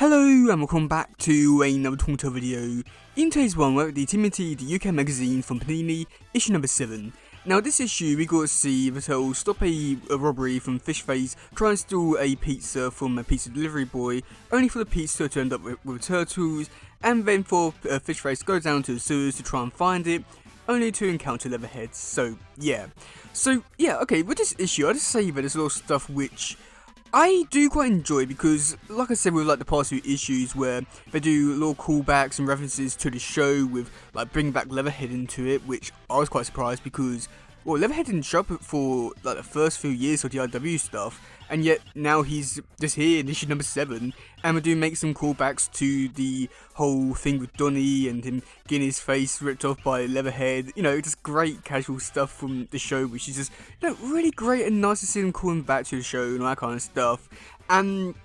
Hello and welcome back to another Taunter video. In today's one we're at the Timothy, the UK magazine from Panini, issue number 7. Now this issue we got to see the turtle stop a robbery from Fishface, try and steal a pizza from a pizza delivery boy, only for the pizza to end up with turtles, and then for Fishface to go down to the sewers to try and find it, only to encounter Leatherheads. So yeah, okay, with this issue I just say that there's a lot of stuff which I do quite enjoy because, like I said, with like the past few issues where they do little callbacks and references to the show with like bringing back Leatherhead into it, which I was quite surprised because, well, Leatherhead didn't show up for like the first few years of the IW stuff, and yet now he's just here in issue number 7, and we do make some callbacks to the whole thing with Donnie and him getting his face ripped off by Leatherhead. You know, just great casual stuff from the show, which is just, you know, really great and nice to see them calling back to the show and all that kind of stuff. And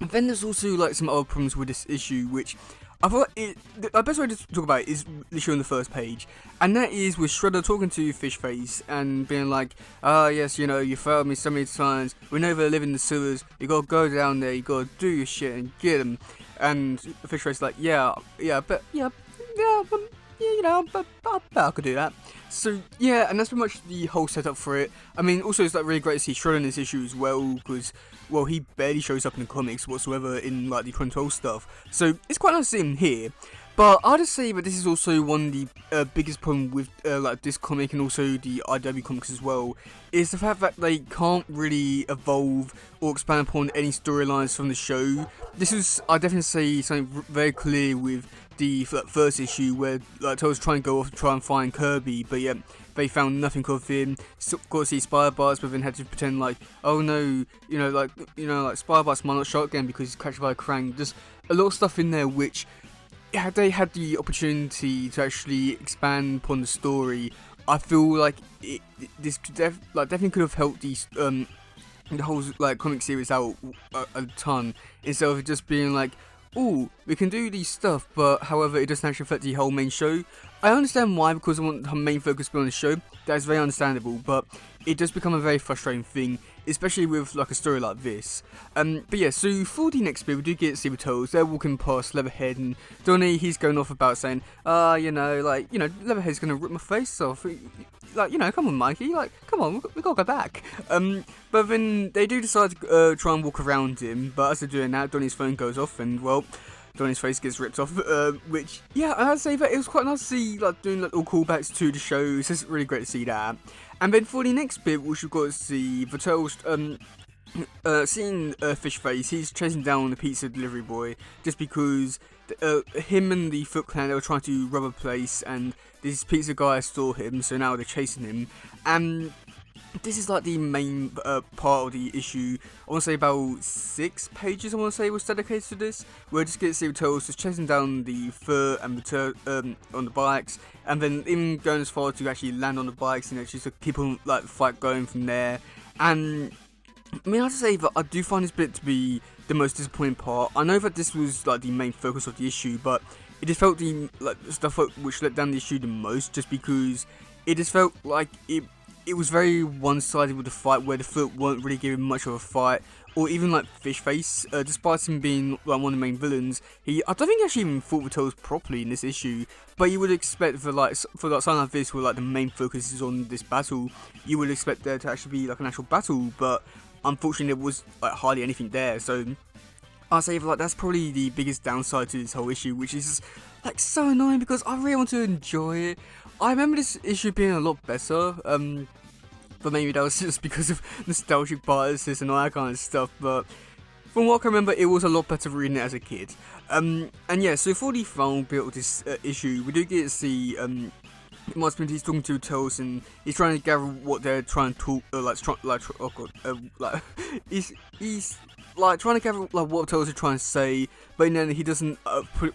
then there's also like some other problems with this issue, which I thought the best way to talk about it is literally on the first page, and that is with Shredder talking to Fishface and being like, yes, you know, you failed me so many times, we know they live in the sewers, you gotta go down there, you gotta do your shit and get them. And Fishface's like, yeah, you know, but I could do that. So yeah, and that's pretty much the whole setup for it. I mean, also it's like really great to see Shredder in this issue as well, because, well, he barely shows up in the comics whatsoever in like the 2012 stuff. So it's quite nice to see him here. But I'll just say that this is also one of the biggest problem with like this comic and also the IW comics as well, is the fact that they can't really evolve or expand upon any storylines from the show. This is, I definitely say, something very clear with the first issue where like Turtles trying to go off to try and find Kirby, but yet they found nothing of him. Got to see Spider-Bites, but then had to pretend like, oh no, like Spider-Bites might not show up again because he's captured by a Krang. Just a lot of stuff in there which, had they had the opportunity to actually expand upon the story, I feel like this definitely could have helped the whole like comic series out a ton, instead of just being like, oh, we can do these stuff, but however it doesn't actually affect the whole main show. I understand why, because I want her main focus to be on the show. That is very understandable, but it does become a very frustrating thing, especially with like a story like this. But yeah, so for the next bit, we do get Silver Toes. They're walking past Leatherhead, and Donnie, he's going off about saying, Leatherhead's gonna rip my face off. Like, come on, Mikey, like, come on, we gotta go back. But then they do decide to try and walk around him, but as they're doing that, Donnie's phone goes off, and well, Donnie's face gets ripped off, which, yeah, I'd say that it was quite nice to see, like, doing little callbacks to the show. It's just really great to see that. And then for the next bit, which we've got to see the Turtles, seeing Fishface, he's chasing down the pizza delivery boy, just because him and the Foot Clan, they were trying to rob a place, and this pizza guy saw him, so now they're chasing him. And this is like the main part of the issue. I want to say about 6 pages, I want to say, was dedicated to this, where just get to see the Turtles just chasing down the fur and the on the bikes, and then even going as far to actually land on the bikes, and just keep on like the fight going from there. And I mean, I have to say that I do find this bit to be the most disappointing part. I know that this was like the main focus of the issue, but it just felt the stuff which let down the issue the most, just because it just felt like it was very one-sided with the fight, where the Foot weren't really giving much of a fight, or even like Fishface, despite him being like one of the main villains, I don't think he actually even fought the Turtles properly in this issue. But you would expect for something like this, where like the main focus is on this battle, you would expect there to actually be like an actual battle, but unfortunately there was like hardly anything there. So I'll say like that's probably the biggest downside to this whole issue, which is just, like, so annoying because I really want to enjoy it. I remember this issue being a lot better, but maybe that was just because of nostalgic biases and all that kind of stuff, but from what I can remember, it was a lot better reading it as a kid. And yeah, so for the final bit of this issue, we do get to see he's talking to Turtles, and he's trying to gather what they're trying to talk, he's like trying to gather like what Turtles are trying to say, but then he doesn't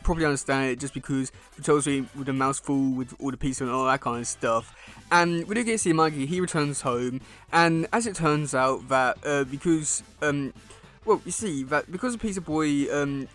probably understand it, just because the Turtles are with a mouthful with all the pizza and all that kind of stuff. And we do get to see Mikey. He returns home, and as it turns out that because the pizza boy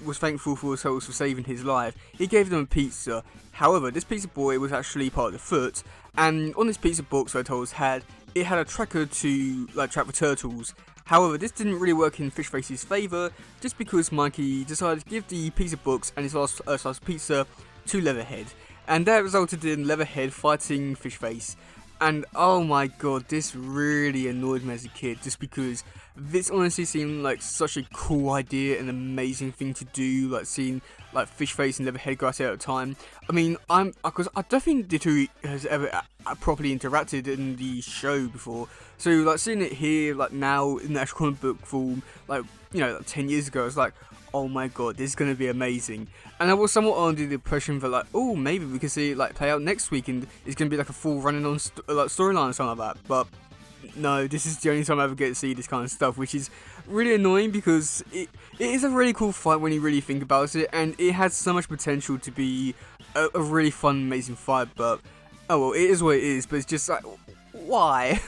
was thankful for the Turtles for saving his life, he gave them a pizza. However, this pizza boy was actually part of the Foot, and on this pizza box the Turtles had, it had a tracker to like track the turtles. However, this didn't really work in Fishface's favour, just because Mikey decided to give the pizza box and his last slice of pizza to Leatherhead, and that resulted in Leatherhead fighting Fishface. And oh my god, this really annoyed me as a kid, just because this honestly seemed like such a cool idea and amazing thing to do, like seeing like Fishface and Leatherhead go at it at a time. I mean, because I don't think the two has ever properly interacted in the show before, so like seeing it here, like now in the actual comic book form, like, you know, like 10 years ago, it's like, oh my god, this is going to be amazing. And I was somewhat under the impression that, like, oh, maybe we could see it like play out next week and it's going to be like a full running on like storyline or something like that. But no, this is the only time I ever get to see this kind of stuff, which is really annoying, because it is a really cool fight when you really think about it, and it has so much potential to be a really fun, amazing fight. But oh well, it is what it is. But it's just like, why?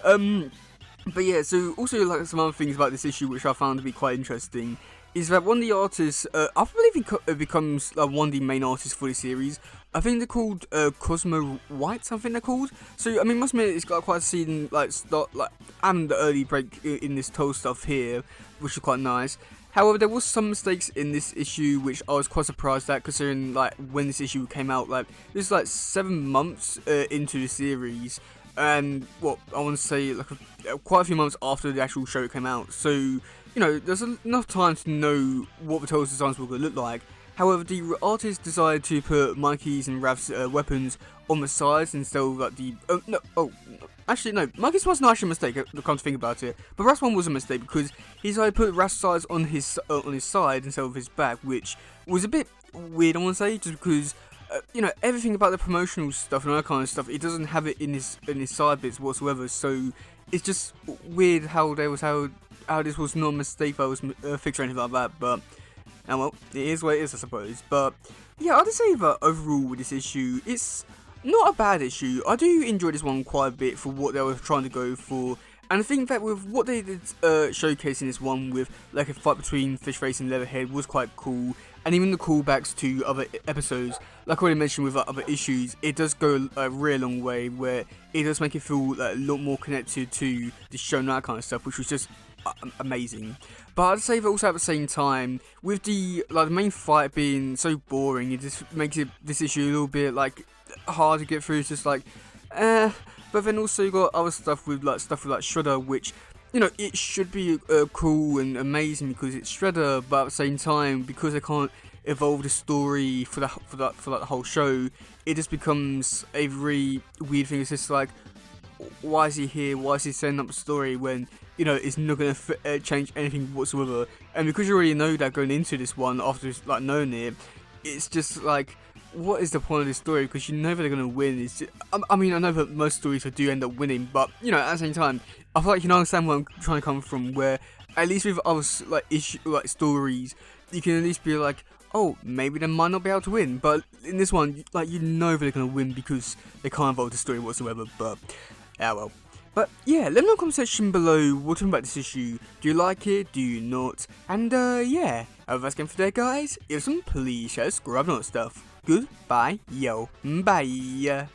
But yeah, so also like some other things about this issue which I found to be quite interesting is that one of the artists, I believe he becomes one of the main artists for the series. I think they're called Cosmo White, I think they're called. So I mean, must admit, it's got quite a scene like start like and the early break in this Toll stuff here, which is quite nice. However, there was some mistakes in this issue which I was quite surprised at, considering like when this issue came out, like this is like 7 months into the series, and what I want to say, like quite a few months after the actual show came out. So, you know, there's enough time to know what the Toll's designs were going to look like. However, the artist decided to put Mikey's and Rav's weapons on the sides instead of like the actually no, Mikey's was not actually a mistake. Come to think about it, but Rav's one was a mistake, because he decided to put Rav's sides on his side instead of his back, which was a bit weird, I want to say, just because you know, everything about the promotional stuff and all that kind of stuff, it doesn't have it in his side bits whatsoever. So it's just weird how this was not a mistake that was fixed or anything like that. But and well, it is what it is, I suppose. But yeah, I'd say that overall with this issue, it's not a bad issue. I do enjoy this one quite a bit for what they were trying to go for. And I think that with what they did showcasing this one with like a fight between Fishface and Leatherhead was quite cool. And even the callbacks to other episodes, like I already mentioned with other issues, it does go a real long way, where it does make it feel like, a lot more connected to the show and that kind of stuff, which was just amazing. But I'd say that also at the same time, with the main fight being so boring, it just makes this issue a little bit like hard to get through. It's just like, But then also you got other stuff with like Shredder, which, you know, it should be cool and amazing because it's Shredder, but at the same time, because they can't evolve the story for the whole show, it just becomes a really weird thing. It's just like, why is he here? Why is he setting up a story when, you know, it's not going to change anything whatsoever? And because you already know that going into this one, after like knowing it, it's just like, what is the point of this story? Because you know they're going to win. It's just, I mean, I know that most stories do end up winning, but, you know, at the same time, I feel like you can understand where I'm trying to come from, where at least with other stories, you can at least be like, oh, maybe they might not be able to win. But in this one, like, you know they're going to win because they can't evolve the story whatsoever. But yeah, well. But yeah, let me know in the comment section below what you think about this issue. Do you like it? Do you not? And yeah, that's game for today, guys. If some, please share, subscribe, and all that stuff. Goodbye, yo, bye.